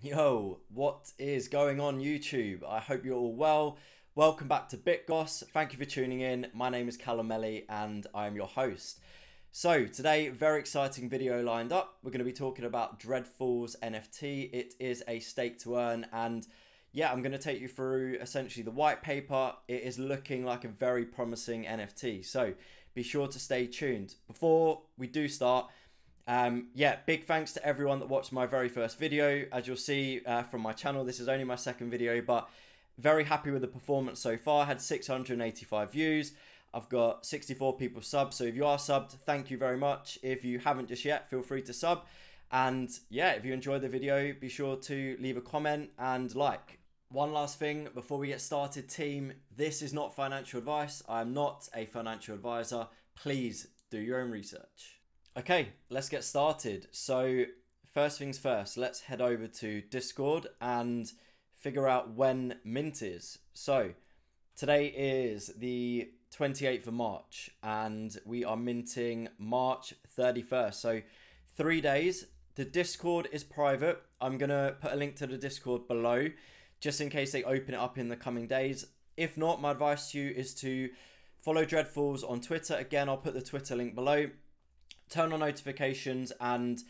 Yo, what is going on YouTube? I hope you're all well. Welcome back to BitGoss. Thank you for tuning in. My name is Callum and I am your host. So today, very exciting video lined up. We're going to be talking about Dreadfulz NFT. It is a stake to earn, and yeah, I'm going to take you through essentially the white paper. It is looking like a very promising NFT. So be sure to stay tuned. Before we do start, yeah, big thanks to everyone that watched my very first video. As you'll see from my channel, this is only my second video, but very happy with the performance so far. I had 685 views. I've got 64 people subbed, so if you are subbed, thank you very much. If you haven't just yet, feel free to sub. And yeah, if you enjoyed the video, be sure to leave a comment and like. One last thing before we get started, team, this is not financial advice. I am not a financial advisor. Please do your own research. Okay, let's get started. So first things first, let's head over to Discord and figure out when mint is. So today is the 28th of March and we are minting March 31st. So 3 days. The Discord is private. I'm going to put a link to the Discord below just in case they open it up in the coming days. If not, my advice to you is to follow Dreadfulz on Twitter. Again, I'll put the Twitter link below. Turn on notifications and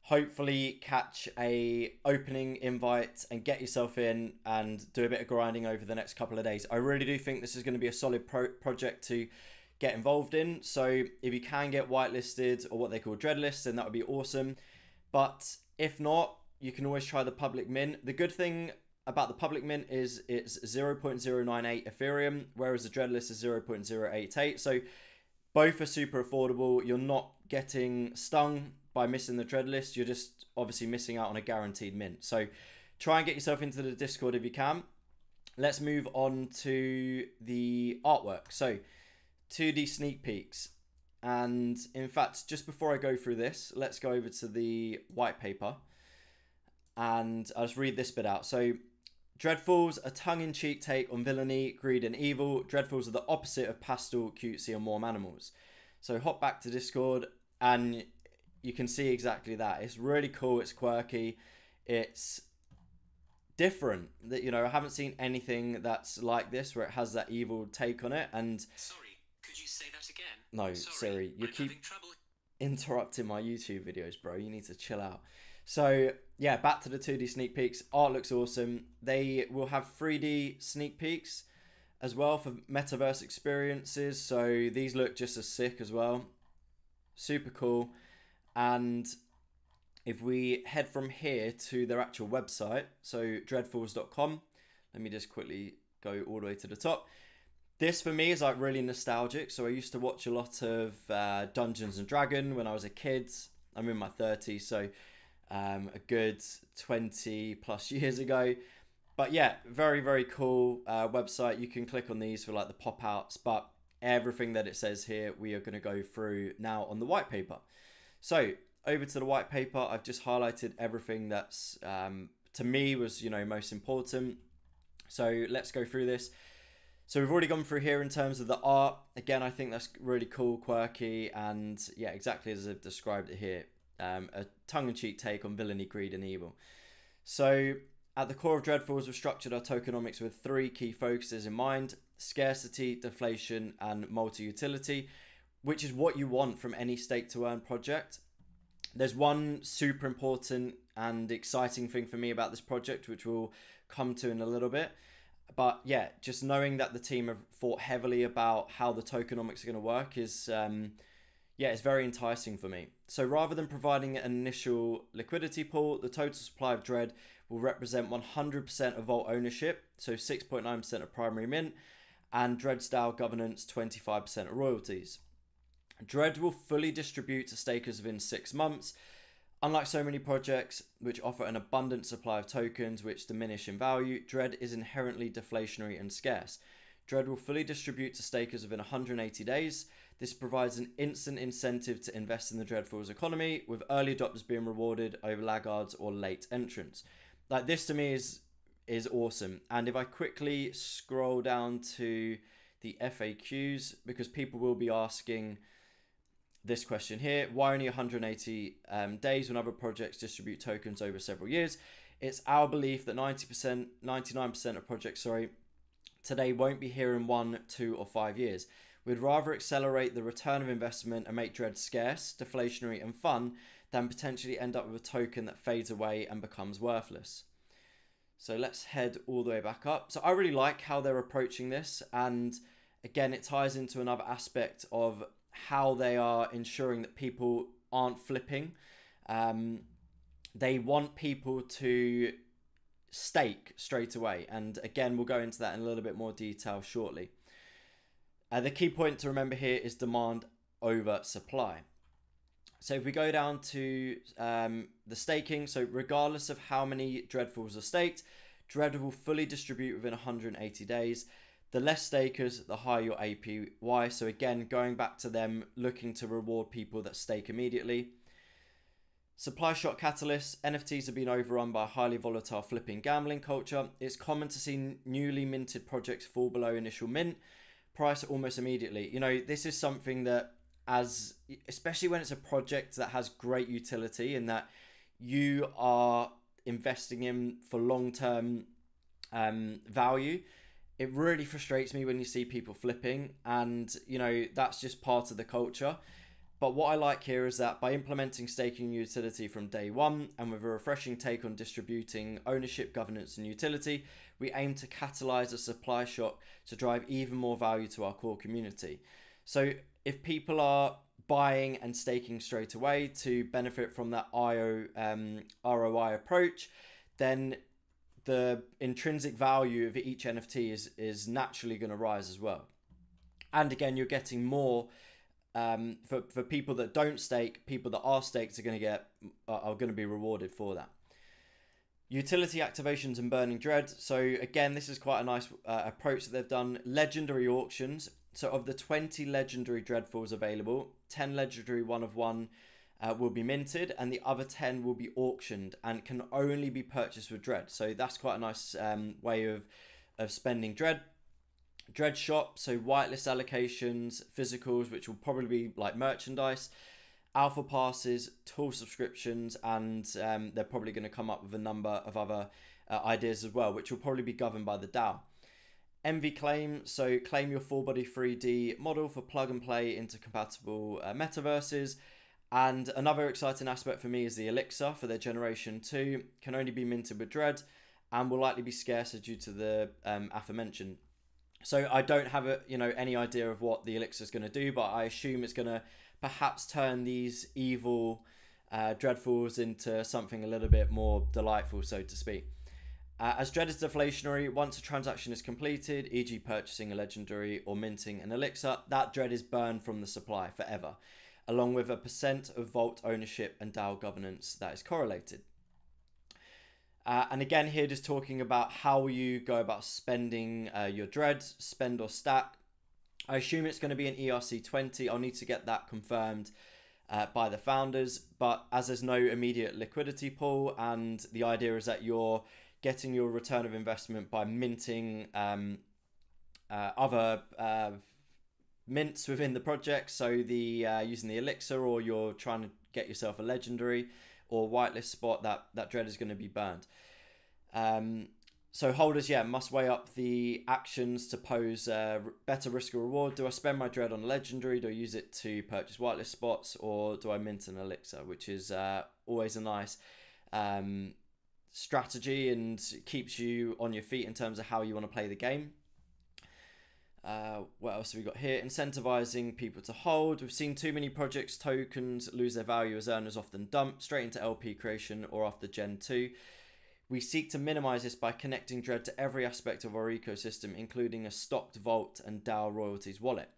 hopefully catch a opening invite and get yourself in and do a bit of grinding over the next couple of days. I really do think this is going to be a solid project to get involved in. So if you can get whitelisted or what they call dreadlists, then that would be awesome. But if not, you can always try the public mint. The good thing about the public mint is it's 0.098 Ethereum, whereas the dreadlist is 0.088. So both are super affordable. You're not getting stung by missing the dread list. You're just obviously missing out on a guaranteed mint. So try and get yourself into the Discord if you can. Let's move on to the artwork. So 2D sneak peeks. And in fact, just before I go through this, let's go over to the white paper. And I'll just read this bit out. So Dreadfulz, a tongue-in-cheek take on villainy, greed and evil. Dreadfulz are the opposite of pastel, cutesy and warm animals. So hop back to Discord and you can see exactly that. It's really cool, it's quirky, it's different. That, you know, I haven't seen anything that's like this where it has that evil take on it. And sorry, could you say that again? No, Sorry, Siri, you I'm keep having trouble. interrupting my YouTube videos, bro. You need to chill out. So yeah, back to the 2D sneak peeks. Art looks awesome. They will have 3D sneak peeks as well for metaverse experiences. So these look just as sick as well. Super cool. And if we head from here to their actual website, so dreadfulz.com, let me just quickly go all the way to the top. This for me is like really nostalgic. So I used to watch a lot of Dungeons and Dragons when I was a kid. I'm in my 30s, so a good 20 plus years ago. But yeah, very, very cool website. You can click on these for like the pop outs, but everything that it says here, we are going to go through now on the white paper. So over to the white paper, I've just highlighted everything that's to me was, you know, most important. So let's go through this. So we've already gone through here in terms of the art. Again, I think that's really cool, quirky, and yeah, exactly as I've described it here. A tongue-in-cheek take on villainy, greed and evil. So at the core of Dreadfulz, we've structured our tokenomics with 3 key focuses in mind: scarcity, deflation and multi-utility, which is what you want from any stake to earn project. There's one super important and exciting thing for me about this project, which we'll come to in a little bit. But yeah, just knowing that the team have thought heavily about how the tokenomics are going to work is yeah, it's very enticing for me. So rather than providing an initial liquidity pool, the total supply of Dread will represent 100% of vault ownership, so 6.9% of primary mint, and Dread style governance 25% of royalties. Dread will fully distribute to stakers within 6 months. Unlike so many projects which offer an abundant supply of tokens which diminish in value, Dread is inherently deflationary and scarce. Dread will fully distribute to stakers within 180 days. This provides an instant incentive to invest in the Dreadfulz economy, with early adopters being rewarded over laggards or late entrants. Like, this to me is awesome. And if I quickly scroll down to the FAQs, because people will be asking this question here: why only 180 days when other projects distribute tokens over several years? It's our belief that 90%, 99% of projects, today won't be here in 1, 2, or 5 years. We'd rather accelerate the return of investment and make Dread scarce, deflationary, and fun than potentially end up with a token that fades away and becomes worthless. So let's head all the way back up. So I really like how they're approaching this, and again, it ties into another aspect of how they are ensuring that people aren't flipping. They want people to stake straight away, and again, we'll go into that in a little bit more detail shortly. The key point to remember here is demand over supply. So if we go down to the staking, so regardless of how many Dreadfulz are staked, Dread will fully distribute within 180 days. The less stakers, the higher your APY. So again, going back to them looking to reward people that stake immediately. Supply shock catalyst. NFTs have been overrun by a highly volatile flipping gambling culture. It's common to see newly minted projects fall below initial mint price almost immediately. You know, this is something that, especially when it's a project that has great utility and that you are investing in for long-term value, it really frustrates me when you see people flipping, and you know, that's just part of the culture. But what I like here is that by implementing staking utility from day one and with a refreshing take on distributing ownership, governance, and utility, we aim to catalyze a supply shock to drive even more value to our core community. So if people are buying and staking straight away to benefit from that ROI approach, then the intrinsic value of each NFT is naturally going to rise as well. And again, you're getting more for people that don't stake. People that are staked are going to be rewarded for that. Utility activations and burning Dread. So again, this is quite a nice approach that they've done. Legendary auctions. So of the 20 legendary Dreadfulz available, 10 legendary 1 of 1 will be minted, and the other 10 will be auctioned and can only be purchased with Dread. So that's quite a nice way of spending Dread. Dread shop, so whitelist allocations, physicals, which will probably be like merchandise, alpha passes, tool subscriptions, and they're probably going to come up with a number of other ideas as well, which will probably be governed by the DAO. MV claim, so claim your full body 3D model for plug and play into compatible metaverses. And another exciting aspect for me is the Elixir for their Generation 2, can only be minted with Dread and will likely be scarcer due to the aforementioned. So I don't have any idea of what the Elixir is going to do, but I assume it's going to perhaps turn these evil Dreadfulz into something a little bit more delightful, so to speak. As Dread is deflationary, once a transaction is completed, e.g. purchasing a legendary or minting an Elixir, that Dread is burned from the supply forever, along with a % of vault ownership and DAO governance that is correlated. And again, here just talking about how you go about spending your Dread, spend or stack. I assume it's going to be an ERC20. I'll need to get that confirmed by the founders, but as there's no immediate liquidity pool, and the idea is that you're getting your return of investment by minting other mints within the project, so the using the Elixir, or you're trying to get yourself a legendary or whitelist spot, that Dread is going to be burned. So holders, must weigh up the actions to pose better risk or reward. Do I spend my Dread on a legendary? Do I use it to purchase whitelist spots, or do I mint an Elixir, which is always a nice strategy and keeps you on your feet in terms of how you want to play the game. What else have we got here? Incentivizing people to hold. We've seen too many projects tokens lose their value as earners often dump straight into LP creation or after Gen 2. We seek to minimize this by connecting Dread to every aspect of our ecosystem, including a stocked vault and DAO royalties wallet.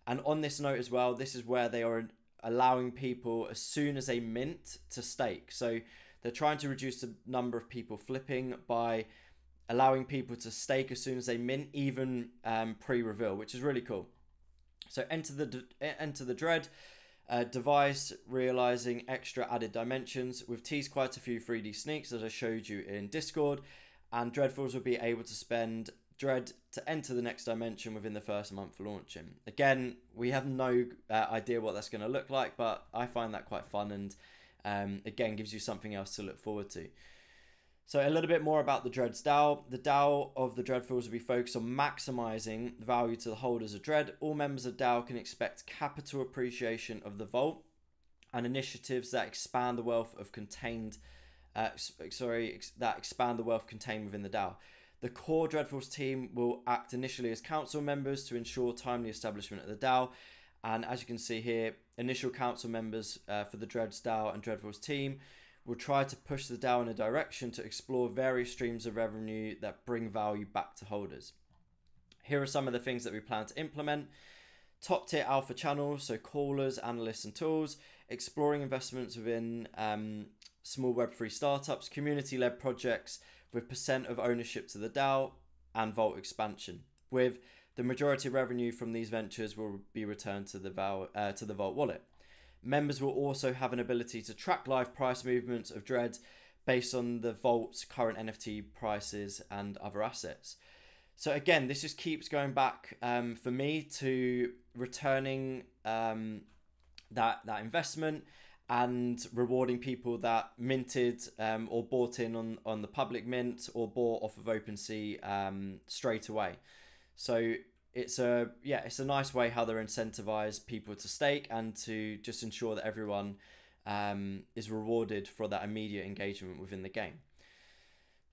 And on this note as well, this is where they are allowing people, as soon as they mint, to stake. So they're trying to reduce the number of people flipping by allowing people to stake as soon as they mint, even pre-reveal, which is really cool. So enter the Dread device, realizing extra added dimensions. We've teased quite a few 3D sneaks, as I showed you in Discord, and Dreadfulz will be able to spend Dread to enter the next dimension within the first month launching. Again, we have no idea what that's going to look like, but I find that quite fun, and again, gives you something else to look forward to. So a little bit more about the Dread's DAO. The DAO of the Dreadfulz will be focused on maximizing value to the holders of Dread. All members of DAO can expect capital appreciation of the vault and initiatives that expand the wealth of contained, expand the wealth contained within the DAO. The core Dreadfulz team will act initially as council members to ensure timely establishment of the DAO. And as you can see here, initial council members for the Dread's DAO and Dreadfulz team will try to push the DAO in a direction to explore various streams of revenue that bring value back to holders. Here are some of the things that we plan to implement. Top tier alpha channels, so callers, analysts and tools, exploring investments within small Web3 startups, community-led projects with % of ownership to the DAO, and vault expansion, with the majority of revenue from these ventures will be returned to the vault wallet. Members will also have an ability to track live price movements of Dread based on the vault's current NFT prices and other assets. So again, this just keeps going back for me to returning that investment and rewarding people that minted or bought in on the public mint or bought off of OpenSea straight away. So it's a nice way how they're incentivize people to stake and to just ensure that everyone is rewarded for that immediate engagement within the game.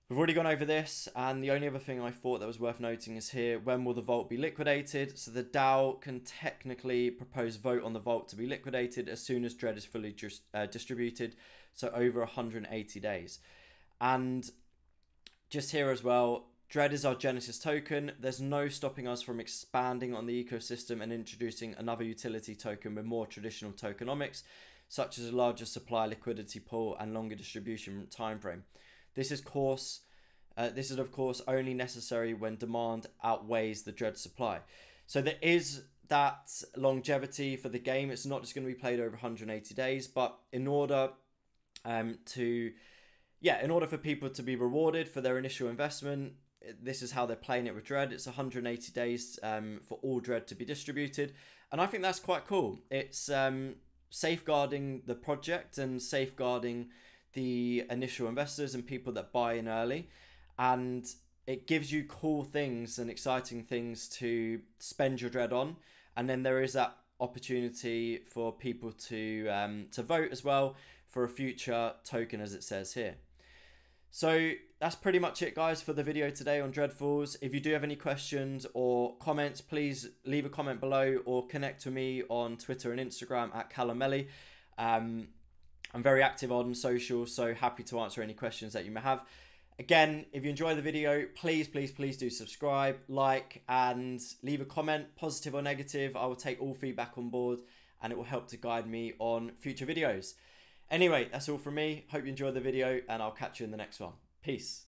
We've already gone over this, and the only other thing I thought that was worth noting is here, when will the vault be liquidated? So the DAO can technically propose vote on the vault to be liquidated as soon as Dread is fully distributed, so over 180 days. And just here as well, Dread is our Genesis token. There's no stopping us from expanding on the ecosystem and introducing another utility token with more traditional tokenomics, such as a larger supply liquidity pool and longer distribution timeframe. This is of course only necessary when demand outweighs the Dread supply. So there is that longevity for the game. It's not just going to be played over 180 days, but in order for people to be rewarded for their initial investment, this is how they're playing it with Dread. It's 180 days for all Dread to be distributed, and I think that's quite cool. It's safeguarding the project and safeguarding the initial investors and people that buy in early, and it gives you cool things and exciting things to spend your Dread on. And then there is that opportunity for people to vote as well for a future token, as it says here. So that's pretty much it, guys, for the video today on Dreadfulz. If you do have any questions or comments, please leave a comment below or connect with me on Twitter and Instagram at Callummelly. I'm very active on social, so happy to answer any questions that you may have. Again, if you enjoy the video, please do subscribe, like, and leave a comment, positive or negative. I will take all feedback on board, and it will help to guide me on future videos. Anyway, that's all from me. Hope you enjoyed the video, and I'll catch you in the next one. Peace.